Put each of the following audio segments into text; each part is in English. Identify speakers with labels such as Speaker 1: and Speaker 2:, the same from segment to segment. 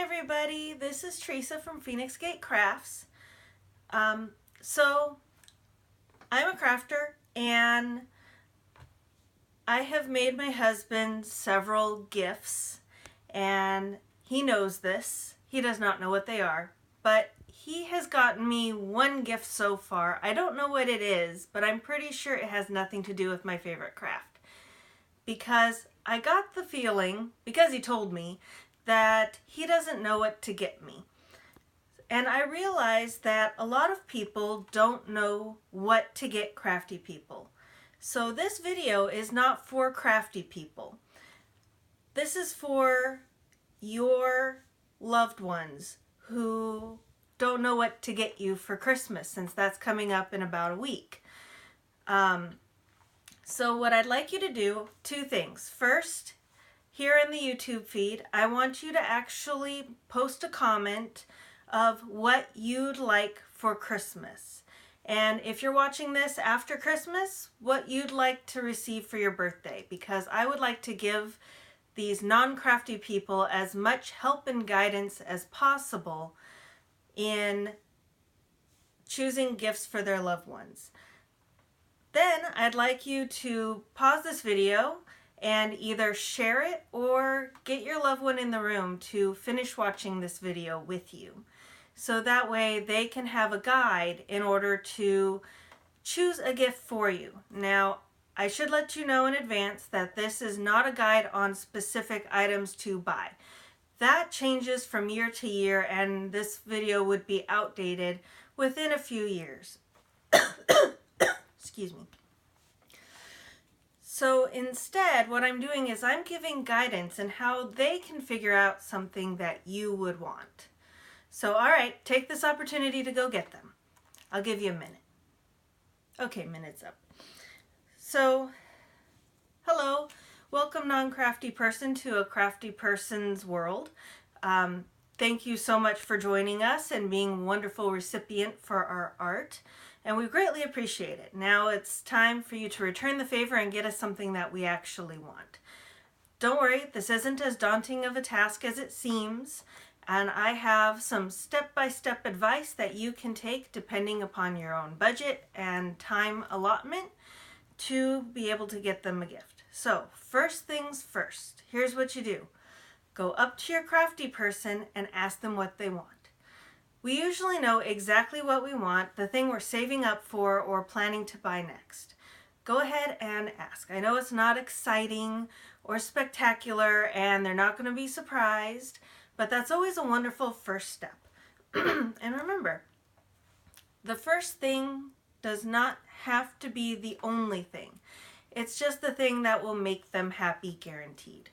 Speaker 1: everybody, this is Theresa from Phoenix Gate Crafts. So I'm a crafter and I have made my husband several gifts and he knows this. He does not know what they are, but he has gotten me one gift so far. I don't know what it is, but I'm pretty sure it has nothing to do with my favorite craft. Because I got the feeling, because he told me, that he doesn't know what to get me. And I realized that a lot of people don't know what to get crafty people. So this video is not for crafty people. This is for your loved ones who don't know what to get you for Christmas, since that's coming up in about a week. So what I'd like you to do, two things. First, here in the YouTube feed, I want you to actually post a comment of what you'd like for Christmas. And if you're watching this after Christmas, what you'd like to receive for your birthday, because I would like to give these non-crafty people as much help and guidance as possible in choosing gifts for their loved ones. Then I'd like you to pause this video and either share it or get your loved one in the room to finish watching this video with you. So that way they can have a guide in order to choose a gift for you. Now, I should let you know in advance that this is not a guide on specific items to buy. That changes from year to year, and this video would be outdated within a few years. Excuse me. So instead, what I'm doing is I'm giving guidance on how they can figure out something that you would want. So, all right, take this opportunity to go get them. I'll give you a minute. Okay, minute's up. So, hello. Welcome, non-crafty person, to a crafty person's world. Thank you so much for joining us and being a wonderful recipient for our art. And we greatly appreciate it. Now it's time for you to return the favor and get us something that we actually want. Don't worry, this isn't as daunting of a task as it seems, and I have some step-by-step advice that you can take depending upon your own budget and time allotment to be able to get them a gift. So, first things first, here's what you do. Go up to your crafty person and ask them what they want. We usually know exactly what we want, the thing we're saving up for or planning to buy next. Go ahead and ask. I know it's not exciting or spectacular and they're not going to be surprised, but that's always a wonderful first step. And remember, the first thing does not have to be the only thing. It's just the thing that will make them happy, guaranteed.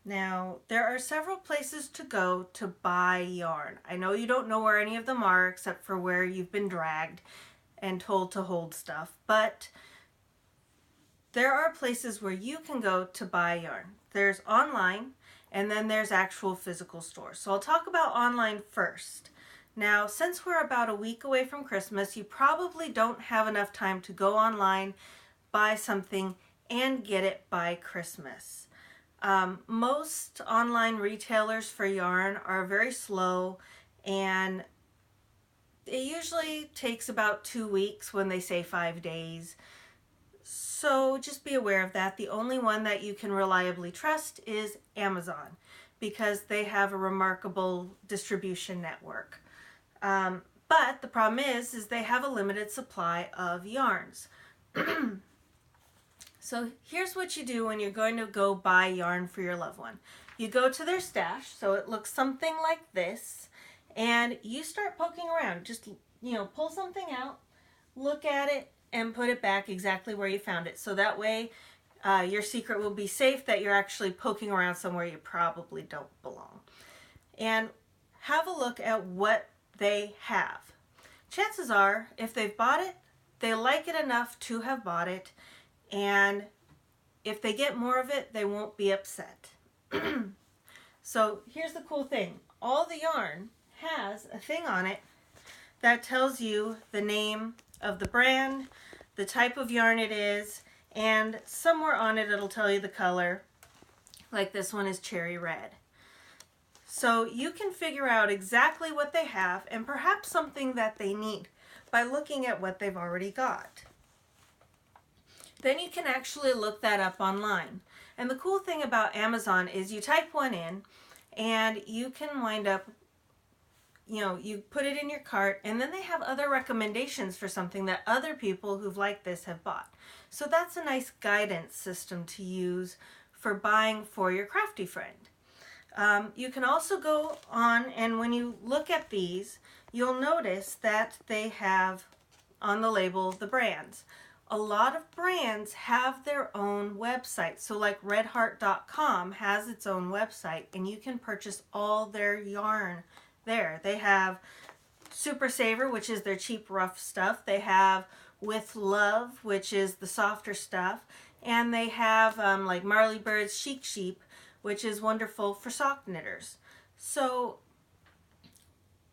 Speaker 1: Now, there are several places to go to buy yarn. I know you don't know where any of them are except for where you've been dragged and told to hold stuff, but there are places where you can go to buy yarn. There's online and then there's actual physical stores. So I'll talk about online first. Now, since we're about a week away from Christmas, you probably don't have enough time to go online, buy something, and get it by Christmas. Most online retailers for yarn are very slow, and it usually takes about 2 weeks when they say 5 days. So just be aware of that. The only one that you can reliably trust is Amazon, because they have a remarkable distribution network. But the problem is they have a limited supply of yarns. So here's what you do when you're going to go buy yarn for your loved one. You go to their stash, so it looks something like this, and you start poking around. Just, pull something out, look at it, and put it back exactly where you found it. So that way your secret will be safe that you're actually poking around somewhere you probably don't belong. And have a look at what they have. Chances are, if they've bought it, they like it enough to have bought it, and if they get more of it, they won't be upset. So here's the cool thing. All the yarn has a thing on it that tells you the name of the brand, the type of yarn it is, and somewhere on it it'll tell you the color. Like this one is cherry red. So you can figure out exactly what they have and perhaps something that they need by looking at what they've already got. Then you can actually look that up online. And the cool thing about Amazon is you type one in and you can wind up, you put it in your cart, and then they have other recommendations for something that other people who've liked this have bought. So that's a nice guidance system to use for buying for your crafty friend. You can also go on, and when you look at these, you'll notice that they have on the label the brands. A lot of brands have their own website. So like redheart.com has its own website, and you can purchase all their yarn there. They have Super Saver, which is their cheap rough stuff. They have With Love, which is the softer stuff. And they have like Marley Bird's Chic Sheep, which is wonderful for sock knitters. So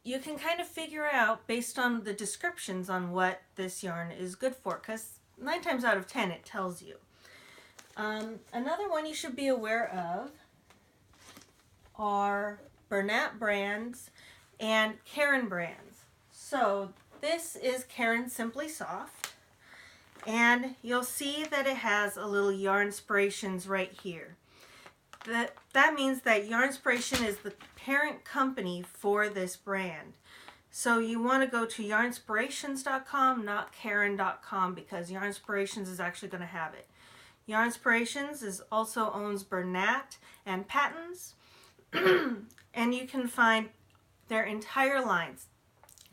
Speaker 1: you can kind of figure out based on the descriptions on what this yarn is good for, because 9 times out of 10 it tells you. Another one you should be aware of are Bernat brands and Caron brands. So this is Caron Simply Soft, and you'll see that it has a little Yarnspirations right here. That means that Yarnspiration is the parent company for this brand. So you want to go to yarnspirations.com, not Caron.com, because Yarnspirations is actually going to have it. Yarnspirations also owns Bernat and Patons, and you can find their entire lines.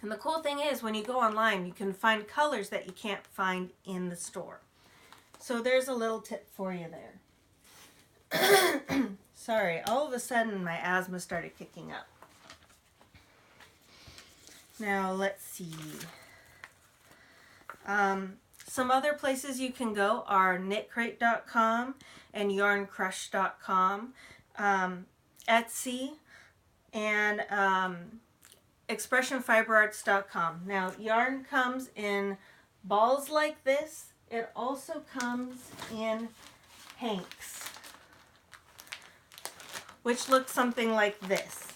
Speaker 1: And the cool thing is, when you go online, you can find colors that you can't find in the store. So there's a little tip for you there. Sorry, all of a sudden my asthma started kicking up. Now let's see. Some other places you can go are knitcrate.com and yarncrush.com, Etsy, and expressionfiberarts.com. Now yarn comes in balls like this. It also comes in hanks, which looks something like this.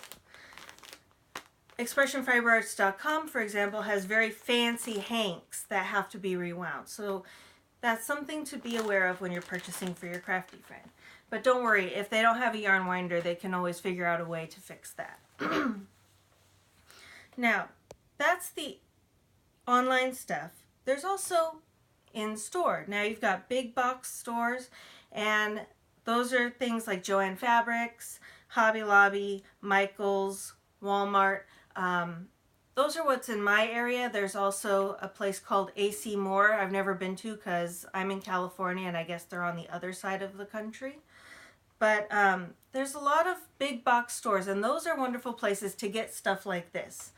Speaker 1: Expressionfiberarts.com, for example, has very fancy hanks that have to be rewound. So that's something to be aware of when you're purchasing for your crafty friend. But don't worry, if they don't have a yarn winder, they can always figure out a way to fix that. Now, that's the online stuff. There's also in store. Now you've got big box stores, and those are things like Joann Fabrics, Hobby Lobby, Michaels, Walmart. Those are what's in my area. There's also a place called AC Moore I've never been to because I'm in California and I guess they're on the other side of the country. But there's a lot of big box stores, and those are wonderful places to get stuff like this.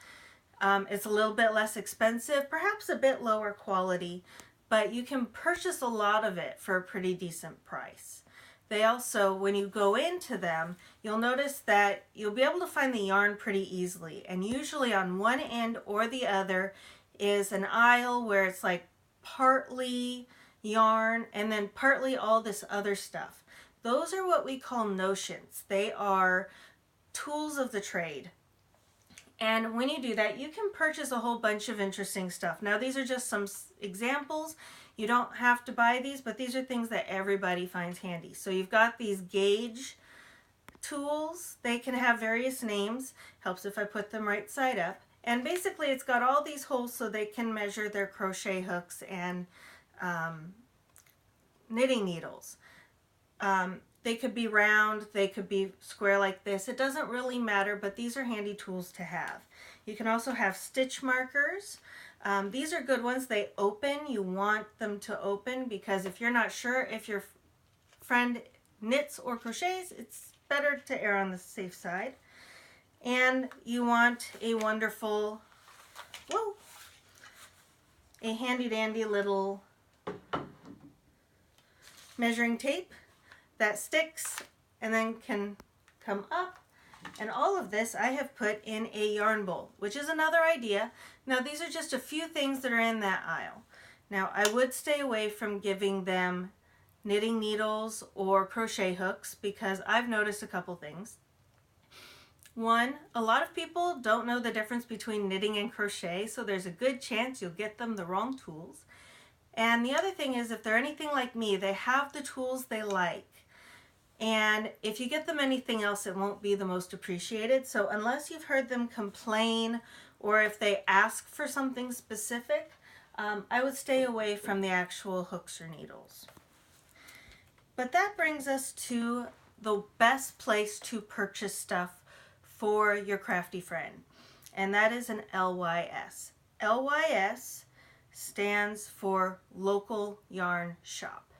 Speaker 1: It's a little bit less expensive, perhaps a bit lower quality, but you can purchase a lot of it for a pretty decent price. They also, when you go into them, you'll notice that you'll be able to find the yarn pretty easily. And usually on one end or the other is an aisle where it's like partly yarn and then partly all this other stuff. Those are what we call notions. They are tools of the trade. And when you do that, you can purchase a whole bunch of interesting stuff. Now, these are just some examples. You don't have to buy these, but these are things that everybody finds handy. So you've got these gauge tools. They can have various names. Helps if I put them right side up. And basically, it's got all these holes so they can measure their crochet hooks and knitting needles. They could be round, they could be square like this. It doesn't really matter, but these are handy tools to have. You can also have stitch markers. These are good ones. They open. You want them to open because if you're not sure if your friend knits or crochets, it's better to err on the safe side. And you want a wonderful, a handy dandy little measuring tape that sticks and then can come up. And all of this I have put in a yarn bowl, which is another idea. Now these are just a few things that are in that aisle. Now I would stay away from giving them knitting needles or crochet hooks because I've noticed a couple things. One, a lot of people don't know the difference between knitting and crochet, so there's a good chance you'll get them the wrong tools. And the other thing is, if they're anything like me, they have the tools they like. And if you get them anything else, it won't be the most appreciated. So unless you've heard them complain or if they ask for something specific, I would stay away from the actual hooks or needles. But that brings us to the best place to purchase stuff for your crafty friend, and that is an LYS. LYS stands for local yarn shop,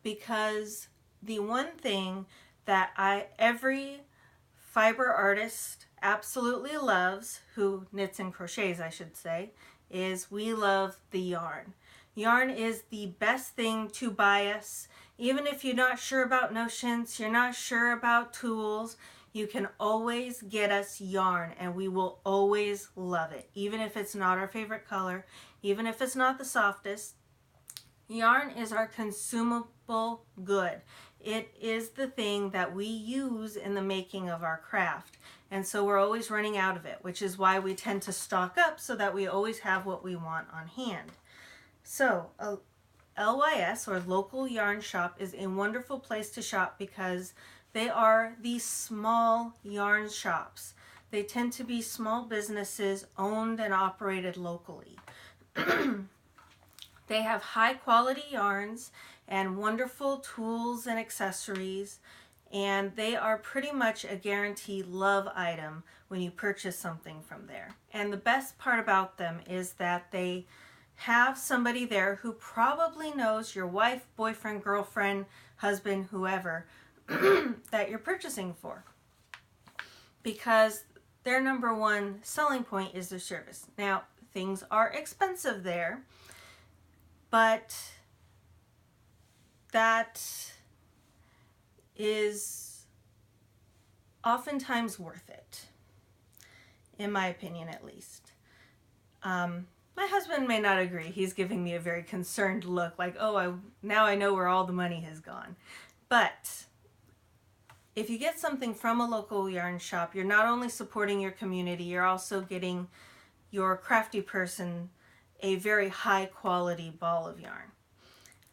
Speaker 1: because the one thing that every fiber artist absolutely loves, who knits and crochets I should say, is we love the yarn. Yarn is the best thing to buy us. Even if you're not sure about notions, you're not sure about tools, you can always get us yarn and we will always love it. Even if it's not our favorite color, even if it's not the softest, yarn is our consumable good. It is the thing that we use in the making of our craft. And so we're always running out of it, which is why we tend to stock up so that we always have what we want on hand. So a LYS, or local yarn shop, is a wonderful place to shop because they are these small yarn shops. They tend to be small businesses owned and operated locally. They have high quality yarns and wonderful tools and accessories, and they are pretty much a guaranteed love item when you purchase something from there. And the best part about them is that they have somebody there who probably knows your wife, boyfriend, girlfriend, husband, whoever that you're purchasing for, because their number one selling point is their service. Now, things are expensive there, but that is oftentimes worth it, in my opinion at least. My husband may not agree. He's giving me a very concerned look, like, oh, now I know where all the money has gone. But if you get something from a local yarn shop, you're not only supporting your community, you're also getting your crafty person a very high quality ball of yarn.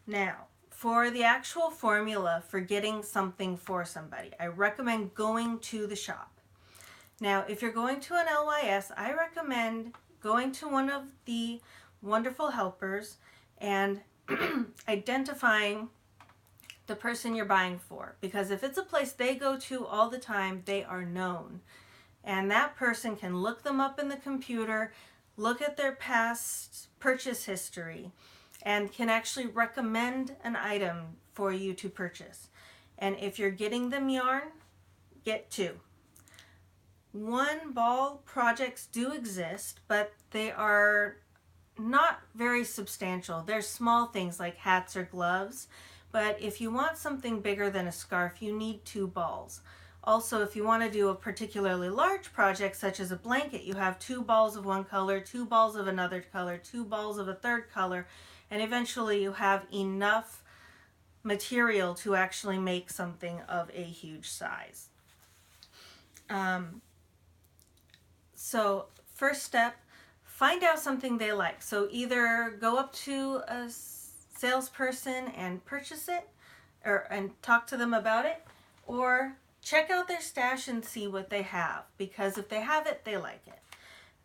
Speaker 1: Now, for the actual formula for getting something for somebody, I recommend going to the shop. Now, if you're going to an LYS, I recommend going to one of the wonderful helpers and identifying the person you're buying for, because if it's a place they go to all the time, they are known, and that person can look them up in the computer, look at their past purchase history, and can actually recommend an item for you to purchase. And if you're getting them yarn, get two. One ball projects do exist, but they are not very substantial. They're small things like hats or gloves, but if you want something bigger than a scarf, you need two balls. Also, if you want to do a particularly large project, such as a blanket, you have two balls of one color, two balls of another color, two balls of a third color, and eventually you have enough material to actually make something of a huge size. So first step, find out something they like. So either go up to a salesperson and purchase it, and talk to them about it, or check out their stash and see what they have, because if they have it, they like it.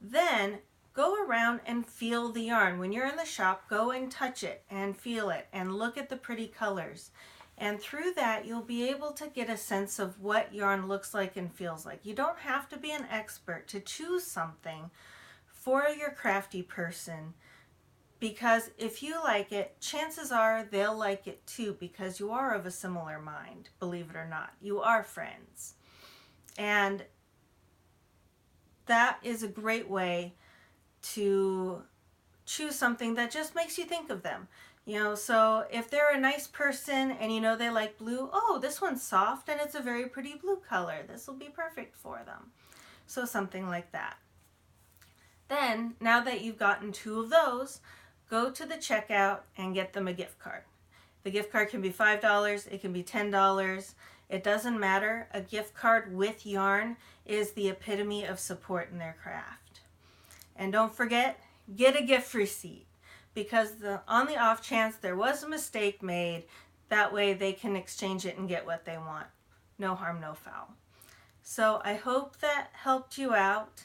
Speaker 1: Then go around and feel the yarn. When you're in the shop, go and touch it and feel it and look at the pretty colors. And through that, you'll be able to get a sense of what yarn looks like and feels like. You don't have to be an expert to choose something for your crafty person, because if you like it, chances are they'll like it too, because you are of a similar mind, believe it or not. You are friends. And that is a great way to choose something that just makes you think of them. You know, so if they're a nice person and you know they like blue, oh, this one's soft and it's a very pretty blue color. This will be perfect for them. So something like that. Then, now that you've gotten two of those, go to the checkout and get them a gift card. The gift card can be $5, it can be $10, It doesn't matter. A gift card with yarn is the epitome of support in their craft. And don't forget, get a gift receipt, because on the off chance there was a mistake made, that way they can exchange it and get what they want. No harm, no foul. So I hope that helped you out.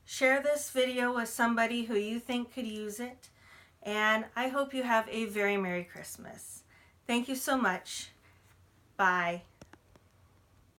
Speaker 1: Share this video with somebody who you think could use it. And I hope you have a very Merry Christmas. Thank you so much. Bye.